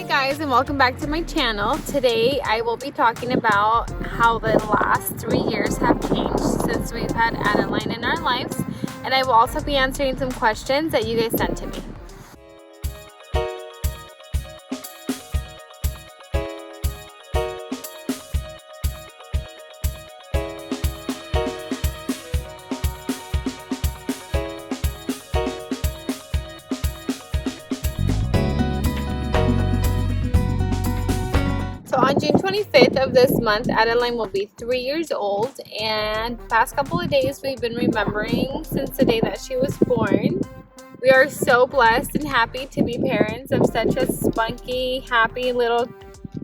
Hi guys, and welcome back to my channel. Today I will be talking about how the last 3 years have changed since we've had Adeline in our lives, and I will also be answering some questions that you guys sent to me. So on June 25th of this month, Adeline will be 3 years old, and the past couple of days we've been remembering since the day that she was born. We are so blessed and happy to be parents of such a spunky, happy little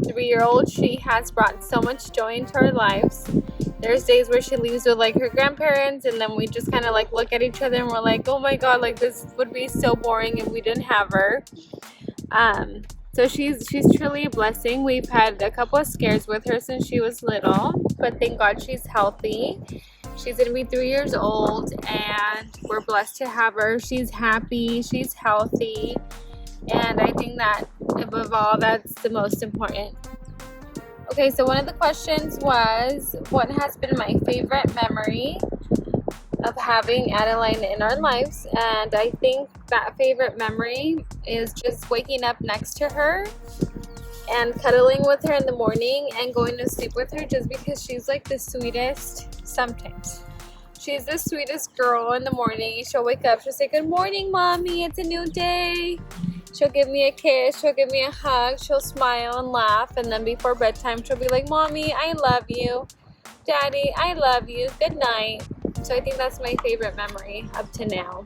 3-year-old. She has brought so much joy into our lives. There's days where she leaves with like her grandparents, and then we just kind of like look at each other and we're like, oh my god, like this would be so boring if we didn't have her. So she's truly a blessing. We've had a couple of scares with her since she was little, but thank God she's healthy. She's gonna be 3 years old, and we're blessed to have her. She's happy, she's healthy, and I think that above all, that's the most important. Okay, so one of the questions was, what has been my favorite memory of having Adeline in our lives? And I think that favorite memory is just waking up next to her and cuddling with her in the morning and going to sleep with her, just because she's like the sweetest. Sometimes she's the sweetest girl. In the morning she'll wake up, she'll say, good morning mommy, it's a new day. She'll give me a kiss, she'll give me a hug, she'll smile and laugh, and then before bedtime she'll be like, mommy, I love you, daddy, I love you, good night. So I think that's my favorite memory up to now.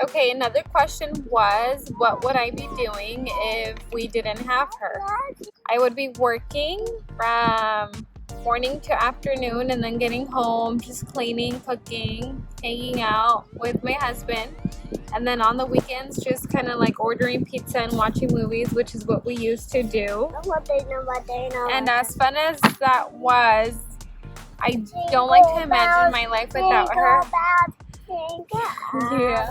Okay, another question was, what would I be doing if we didn't have her? I would be working from morning to afternoon, and then getting home, just cleaning, cooking, hanging out with my husband, and then on the weekends just kind of like ordering pizza and watching movies, which is what we used to do. And as fun as that was, I don't like to imagine my life without her. Yeah,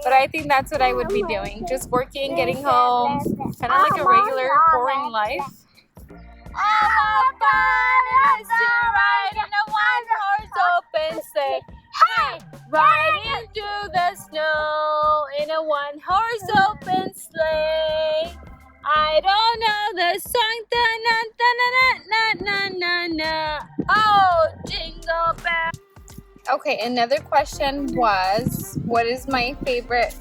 but I think that's what I would be doing, just working, getting home, kind of like a regular boring life. How fun is to ride in a one-horse open sleigh? Hey, riding through the snow in a one-horse open sleigh. I don't know the song, da-na-na-na-na-na-na. Oh, jingle bell. Okay, another question was, what is my favorite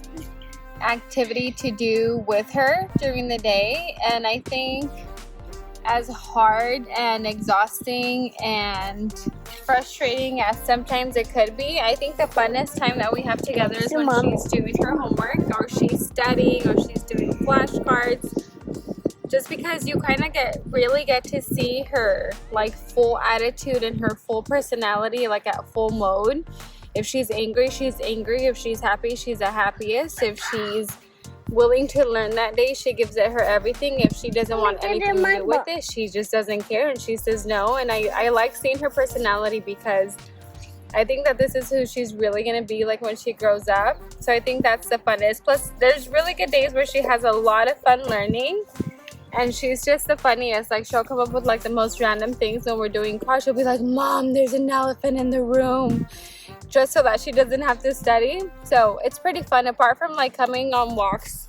activity to do with her during the day? And I think, as hard and exhausting and frustrating as sometimes it could be, I think the funnest time that we have together is when she's doing her homework, or she's studying, or she's doing flashcards. Just because you kind of really get to see her like full attitude and her full personality, like at full mode. If she's angry, she's angry. If she's happy, she's the happiest. If she's willing to learn that day, she gives it her everything. If she doesn't want anything to do with it, she just doesn't care and she says no. And I like seeing her personality, because I think that this is who she's really going to be like when she grows up. So I think that's the funnest. Plus, there's really good days where she has a lot of fun learning. And she's just the funniest. Like, she'll come up with like the most random things when we're doing class. She'll be like, Mom, there's an elephant in the room, just so that she doesn't have to study. So it's pretty fun, apart from like coming on walks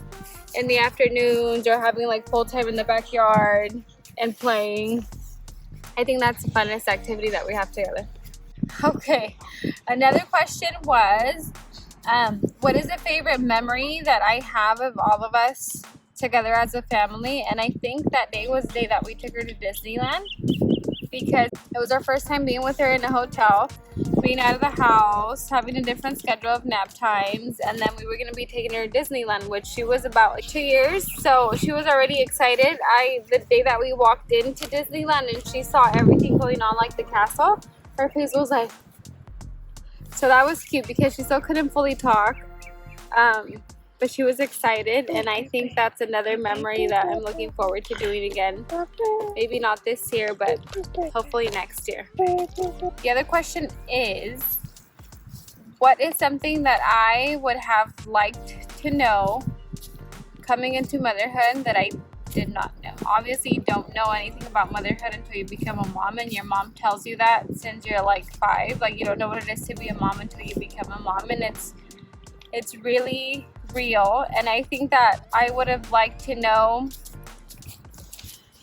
in the afternoons or having like full time in the backyard and playing. I think that's the funnest activity that we have together. Okay, another question was, what is a favorite memory that I have of all of us together as a family? And I think that day was the day that we took her to Disneyland, because it was our first time being with her in a hotel, being out of the house, having a different schedule of nap times, and then we were going to be taking her to Disneyland, which she was about like 2 years, so she was already excited. The day that we walked into Disneyland and she saw everything going on, like the castle, her face was like, so that was cute, because she still couldn't fully talk. But she was excited, and I think that's another memory that I'm looking forward to doing again. Maybe not this year, but hopefully next year. The other question is, what is something that I would have liked to know coming into motherhood that I did not know. Obviously, you don't know anything about motherhood until you become a mom, and your mom tells you that since you're like 5. Like, you don't know what it is to be a mom until you become a mom, and it's really real. And I think that I would have liked to know,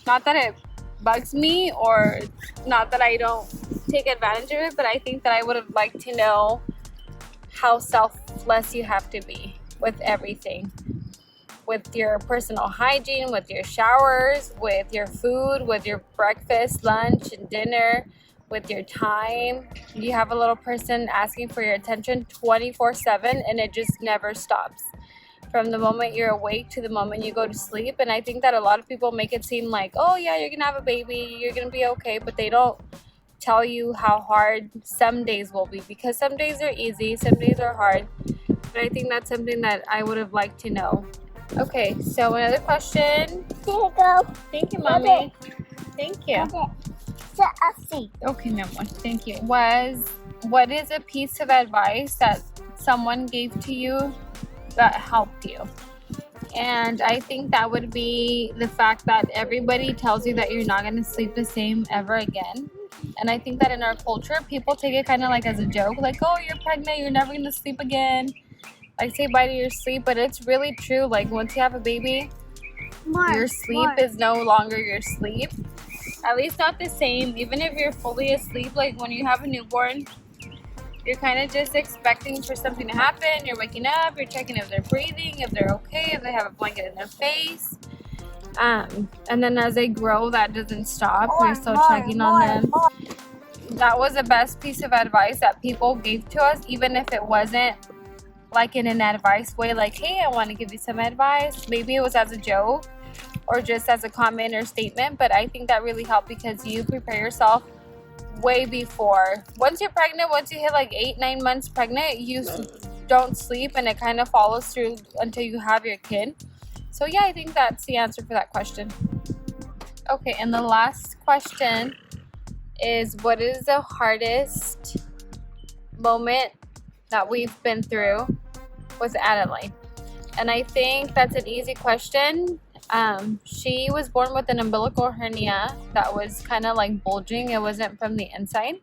not that it bugs me or not that I don't take advantage of it, but I think that I would have liked to know how selfless you have to be with everything, with your personal hygiene, with your showers, with your food, with your breakfast, lunch, and dinner, with your time. You have a little person asking for your attention 24/7, and it just never stops. From the moment you're awake to the moment you go to sleep. And I think that a lot of people make it seem like, oh yeah, you're gonna have a baby, you're gonna be okay, but they don't tell you how hard some days will be, because some days are easy, some days are hard. But I think that's something that I would have liked to know. Okay, so another question. Here you go. Thank you, Mommy. Thank you. Okay, my one. Thank you. What is a piece of advice that someone gave to you that helped you? And I think that would be the fact that everybody tells you that you're not going to sleep the same ever again. And I think that in our culture, people take it kind of like as a joke, like, oh, you're pregnant, you're never going to sleep again. Like, say bye to your sleep. But it's really true. Like, once you have a baby, your sleep is no longer your sleep. At least not the same. Even if you're fully asleep, like when you have a newborn, you're kind of just expecting for something to happen. You're waking up, you're checking if they're breathing, if they're okay, if they have a blanket in their face. And then as they grow, that doesn't stop. You're still checking on them. That was the best piece of advice that people gave to us, even if it wasn't like in an advice way, like, hey, I want to give you some advice. Maybe it was as a joke or just as a comment or statement, but I think that really helped because you prepare yourself way before. Once you're pregnant, once you hit like 8-9 months pregnant, you don't sleep, and it kind of follows through until you have your kid. So yeah, I think that's the answer for that question. Okay, and the last question is, what is the hardest moment that we've been through with Adeline? And I think that's an easy question. She was born with an umbilical hernia that was kind of like bulging. It wasn't from the inside.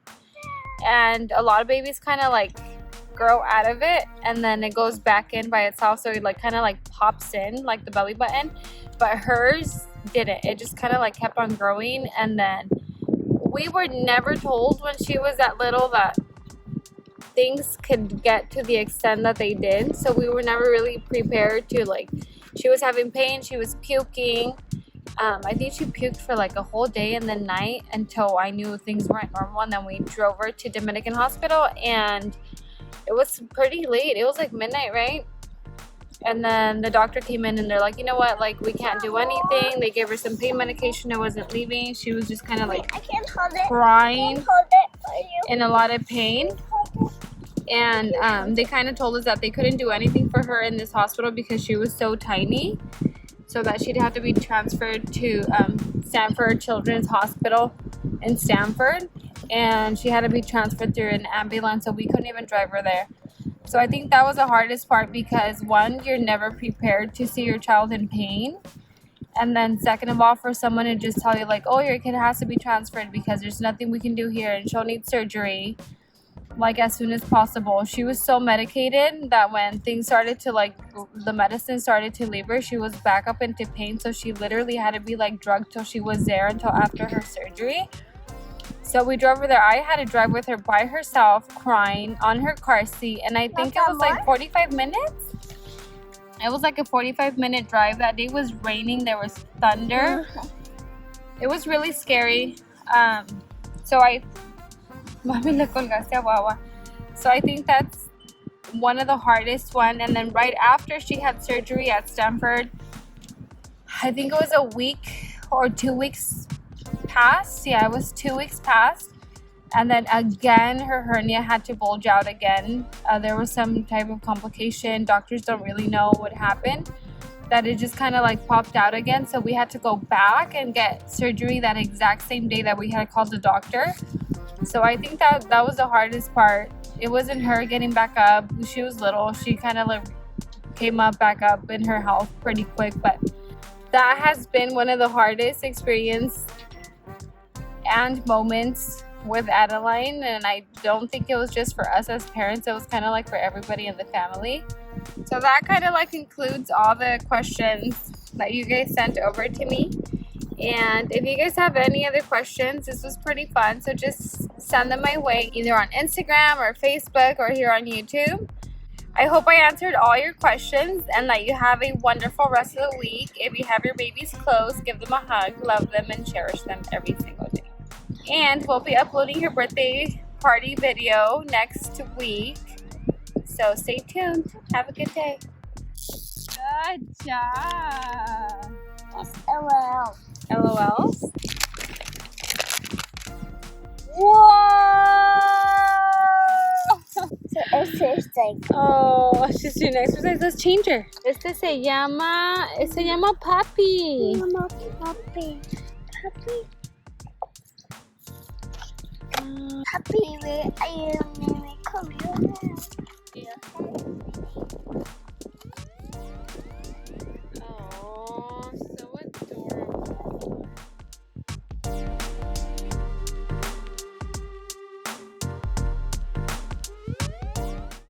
And a lot of babies kind of like grow out of it and then it goes back in by itself. So it like kind of like pops in like the belly button. But hers didn't. It just kind of like kept on growing. And then we were never told when she was that little that things could get to the extent that they did. So we were never really prepared to, like, she was having pain, she was puking. I think she puked for like a whole day and the night until I knew things weren't normal. And then we drove her to Dominican Hospital, and it was pretty late. It was like midnight, right? And then the doctor came in and they're like, you know what, like, we can't do anything. They gave her some pain medication. It wasn't leaving. She was just kind of like crying in a lot of pain. And they kind of told us that they couldn't do anything for her in this hospital because she was so tiny. So that she'd have to be transferred to Stanford Children's Hospital in Stanford. And she had to be transferred through an ambulance, so we couldn't even drive her there. So I think that was the hardest part because, one, you're never prepared to see your child in pain. And then second of all, for someone to just tell you like, oh, your kid has to be transferred because there's nothing we can do here and she'll need surgery like as soon as possible. She was so medicated that when things started to, like, the medicine started to leave her, she was back up into pain. So she literally had to be like drugged till she was there until after her surgery. So we drove her there. I had to drive with her by herself, crying on her car seat. And I think it was like 45 minutes. It was like a 45-minute drive. That day was raining. There was thunder. It was really scary. So I think that's one of the hardest one. And then right after she had surgery at Stanford, I think it was a week or 2 weeks past. Yeah, it was 2 weeks past. And then again, her hernia had to bulge out again. There was some type of complication. Doctors don't really know what happened. That it just kind of like popped out again. So we had to go back and get surgery that exact same day that we had called the doctor. So I think that was the hardest part. It wasn't her getting back up. She was little. She kind of like came up back up in her health pretty quick. But that has been one of the hardest experiences and moments with Adeline, and I don't think it was just for us as parents, it was kind of like for everybody in the family. So that kind of like includes all the questions that you guys sent over to me. And if you guys have any other questions, this was pretty fun, so just send them my way, either on Instagram or Facebook or here on YouTube. I hope I answered all your questions and that you have a wonderful rest of the week. If you have your babies close, give them a hug, love them, and cherish them every single day. And we'll be uploading your birthday party video next week, so stay tuned. Have a good day. Good job. LOL. LOLs? Whoa! So exercise. Oh, she's doing exercise. Let's change her. Este se llama Papi. Mama, puppy. Puppy. Puppy, where are you? Come here.